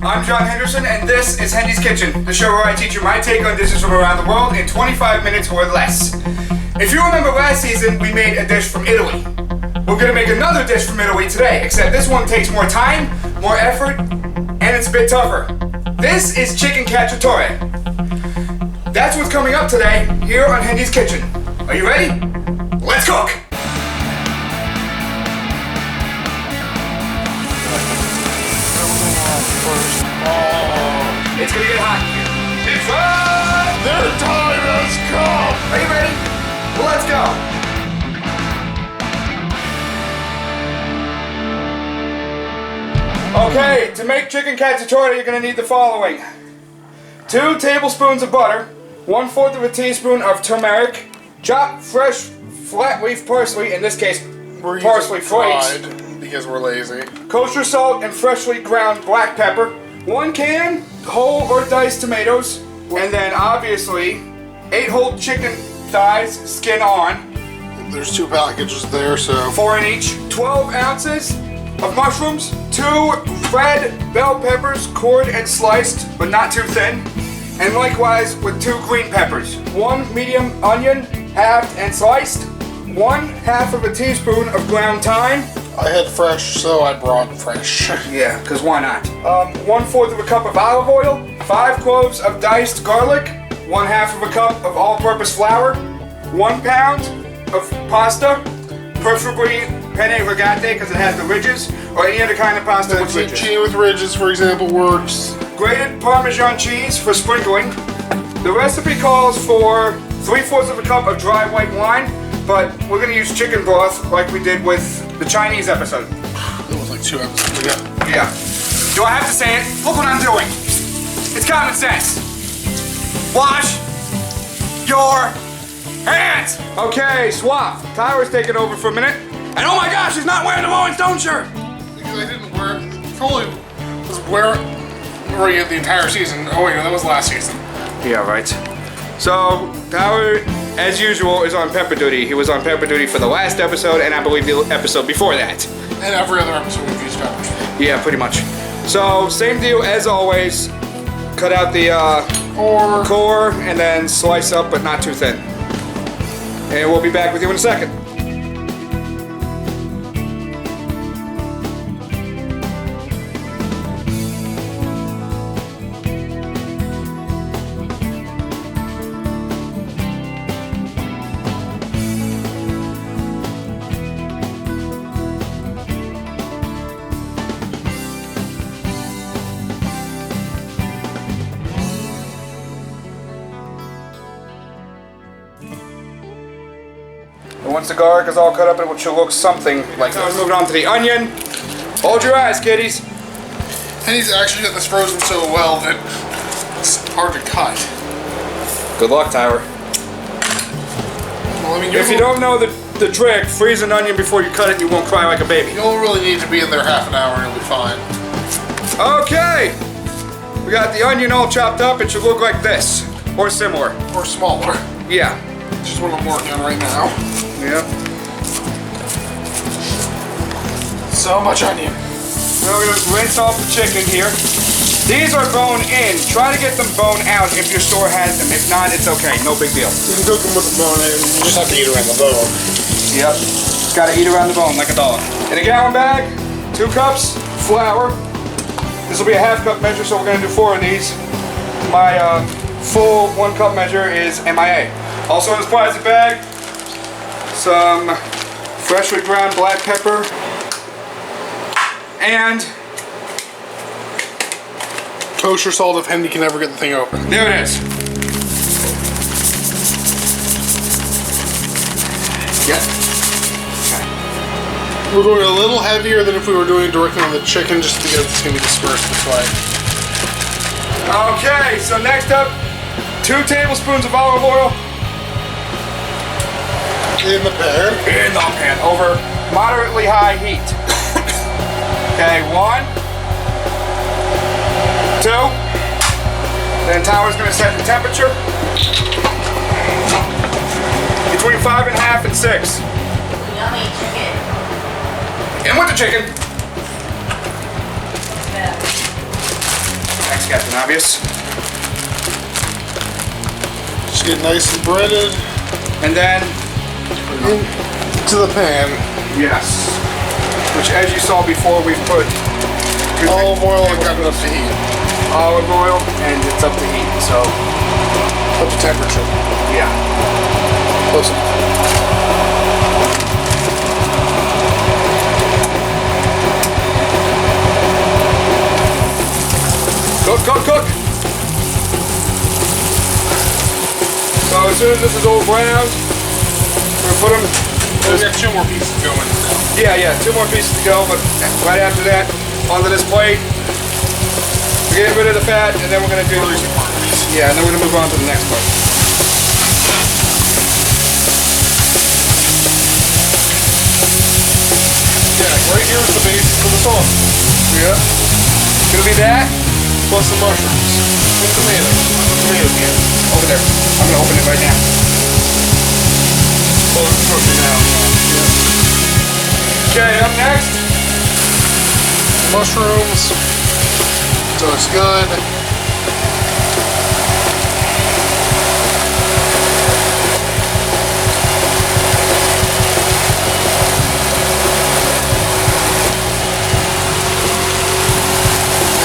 I'm John Henderson, and this is Hendy's Kitchen, the show where I teach you my take on dishes from around the world in 25 minutes or less. If you remember last season, we made a dish from Italy. We're gonna make another dish from Italy today, except this one takes more time, more effort, and it's a bit tougher. This is chicken cacciatore. That's what's coming up today, here on Hendy's Kitchen. Are you ready? Let's cook! It's gonna get hot here. It's hot! Their time has come! Are you ready? Well, let's go. Okay, to make chicken cacciatore, you're gonna need the following. 2 tablespoons of butter, 1/4 of a teaspoon of turmeric, chopped fresh flat leaf parsley, in this case, parsley flakes, because we're lazy. kosher salt and freshly ground black pepper, 1 can whole or diced tomatoes, and then obviously 8 whole chicken thighs, skin on. There's 2 packages there, so 4 in each. 12 ounces of mushrooms, 2 red bell peppers, cored and sliced, but not too thin, and likewise with 2 green peppers. 1 medium onion, halved and sliced, 1/2 of a teaspoon of ground thyme. I had fresh, so I brought fresh. Yeah, because why not? 1/4 of a cup of olive oil, 5 cloves of diced garlic, 1/2 of a cup of all-purpose flour, 1 pound of pasta, preferably penne rigate because it has the ridges, or any other kind of pasta with ridges. Zucchini with ridges, for example, works. Grated Parmesan cheese for sprinkling. The recipe calls for 3/4 of a cup of dry white wine, but we're going to use chicken broth like we did with the Chinese episode. It was like 2 episodes ago. Yeah. Do I have to say it? Look what I'm doing. It's common sense. Wash your hands. Okay, swap. Tyler's taking over for a minute. And oh my gosh, he's not wearing the Rolling Stone shirt. Because I didn't wear it. Probably was wearing it the entire season. Oh wait, no, that was last season. Yeah, right. So, Tyler, as usual, is on pepper duty. He was on pepper duty for the last episode, and I believe the episode before that. And every other episode we've used peppers. Yeah, pretty much. So, same deal as always. Cut out the core and then slice up, but not too thin. And we'll be back with you in a second. And once the garlic is all cut up, it should look something like that. Moving on to the onion. Hold your eyes, kiddies. And he's actually got this frozen so well that it's hard to cut. Good luck, Tyler. Well, I mean, if you don't know the trick, freeze an onion before you cut it and you won't cry like a baby. You don't really need to be in there half an hour and you'll be fine. Okay. We got the onion all chopped up. It should look like this. Or similar. Or smaller. Yeah. Which is what I'm working on right now. Yeah. So much onion. Now we're gonna rinse off the chicken here. These are bone in. Try to get them bone out if your store has them. If not, it's okay. No big deal. You can cook them with the bone in. You just have to eat around the bone. Yep. Gotta eat around the bone like a dog. In a gallon bag, 2 cups flour. This will be a 1/2 cup measure, so we're gonna do 4 of these. My full 1 cup measure is MIA. Also in this plastic bag, some freshly ground black pepper and Kosher salt if Hendy can ever get the thing open. there it is. Yep. We're going a little heavier than if we were doing it directly on the chicken just because it's going to be dispersed this way. Okay, so next up, 2 tablespoons of olive oil. In the pan. In the pan, over moderately high heat. Okay, 1, 2. Then Tyler's gonna set the temperature between 5.5 and 6. Yummy chicken. In with the chicken. Yeah. Yes, Captain Obvious. Just get nice and breaded. And then into the pan. yes, which as you saw before, we've put Olive oil and got enough to heat. olive oil, and it's up to heat. So Up to temperature. yeah. Close enough. Cook, cook, cook. So as soon as this is all browned, we're gonna put them. We got 2 more pieces going now. Yeah, 2 more pieces to go, but right after that, onto this plate. We get rid of the fat, and then we're gonna do. Yeah, and then we're gonna move on to the next part. Yeah, right here is the base for the sauce. Yeah. It's gonna be that. Plus the mushrooms. And tomatoes. Tomato cans. Over there. I'm gonna open it right now. Oh, it's cooking now. Okay, up next. Mushrooms. So it's good.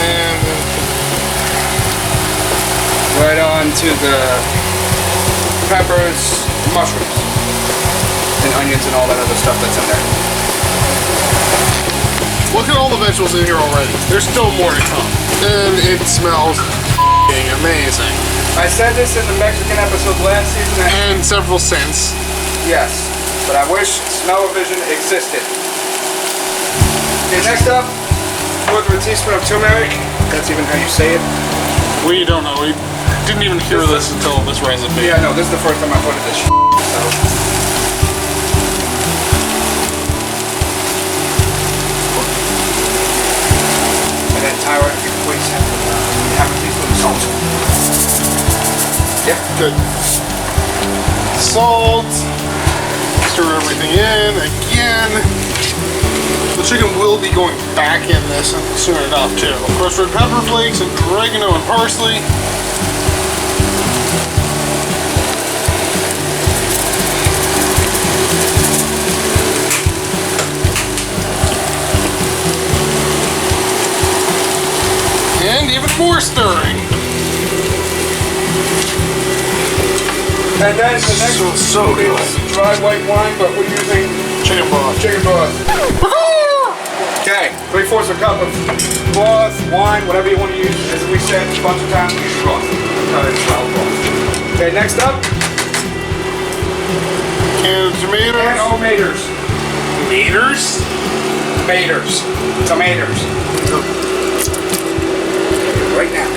And Right on to the peppers, mushrooms, and onions and all that other stuff that's in there. look at all the vegetables in here already. There's still more to come. And it smells amazing. I said this in the Mexican episode last season. And several since. Yes, but I wish smell-o-vision existed. Okay, next up, 1/4 teaspoon of turmeric. That's even how you say it. We don't know. We didn't even hear this until this recipe. Yeah, no, this is the first time I put it this so. And then Tyler, if you please have a teaspoon of salt. Yeah. Good. Salt. Stir everything in again. The chicken will be going back in this soon enough too. Crushed red pepper flakes and oregano and parsley. And even more stirring. And then the next one so good. is dry white wine, but we're using Chicken broth. chicken broth. Okay, 3/4 a cup of broth, wine, whatever you want to use. As we said a bunch of times, use broth. Broth. Okay, next up, Can of tomatoes. and tomatoes. Tomatoes? Tomatoes. Tomatoes. Right now.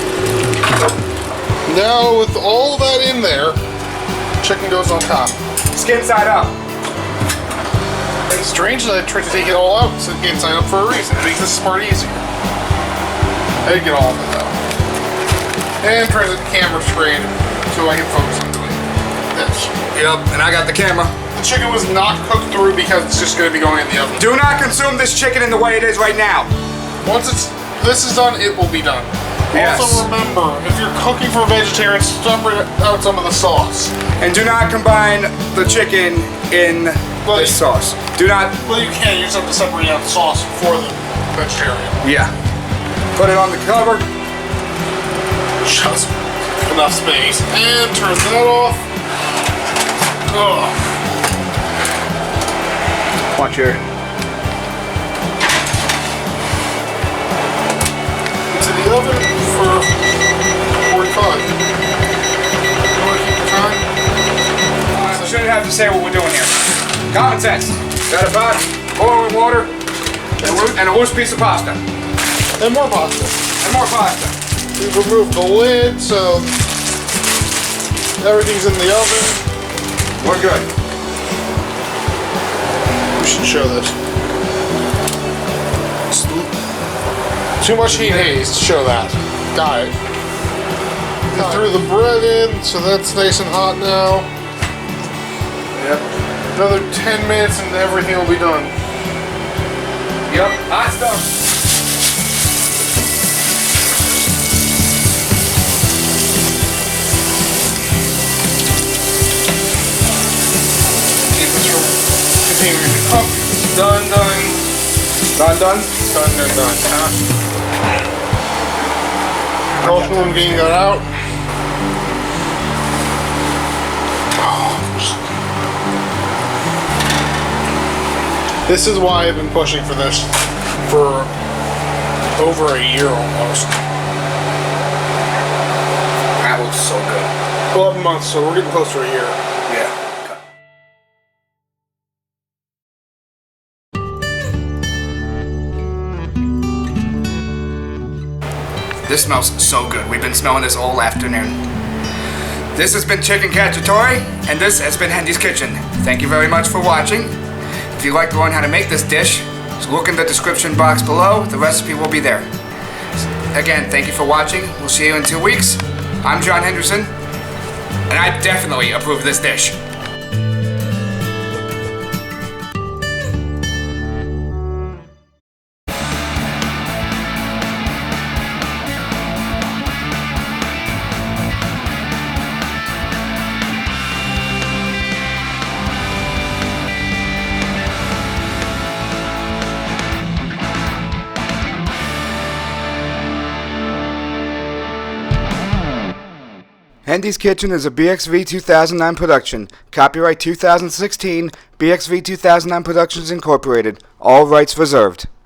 Now with all that in there, chicken goes on top. Skin side up. It's strange that I tried to take it all out so inside up for a reason. It makes this part easier. I didn't get all of it though. And try the camera straight so I can focus on doing this. Yep, and I got the camera. The chicken was not cooked through because it's just going to be going in the oven. Do not consume this chicken in the way it is right now. Once this is done, it will be done. Yes. Also remember, if you're cooking for vegetarians, separate out some of the sauce. And do not combine the chicken in this sauce. Do not. Well, you can. You just have to separate out the sauce for the vegetarian. Yeah. Put it on the cover. Just enough space. And turn that off. Ugh. Watch here. Into the oven for 45. You want to keep the time? I shouldn't have to say what we're doing here. Common sense. Got a pot, boiling water, and a loose piece of pasta. And more pasta. And more pasta. We've removed the lid, so everything's in the oven. We're good. We should show this. Too much heat haze to show that. Got it. I threw the bread in, so that's nice and hot now. Yep. Another 10 minutes and everything will be done. Yep. Hot stuff. Done. Done. Done. Both of them getting that out. This is why I've been pushing for this for over a year almost. That looks so good. 11 months, so we're getting close to a year. Yeah. This smells so good. We've been smelling this all afternoon. This has been Chicken Cacciatore, and this has been Hendy's Kitchen. Thank you very much for watching. If you'd like to learn how to make this dish, just look in the description box below. The recipe will be there. Again, thank you for watching. We'll see you in 2 weeks. I'm John Henderson, and I definitely approve this dish. Hendy's Kitchen is a BXV 2009 production. Copyright 2016, BXV 2009 Productions Incorporated. All rights reserved.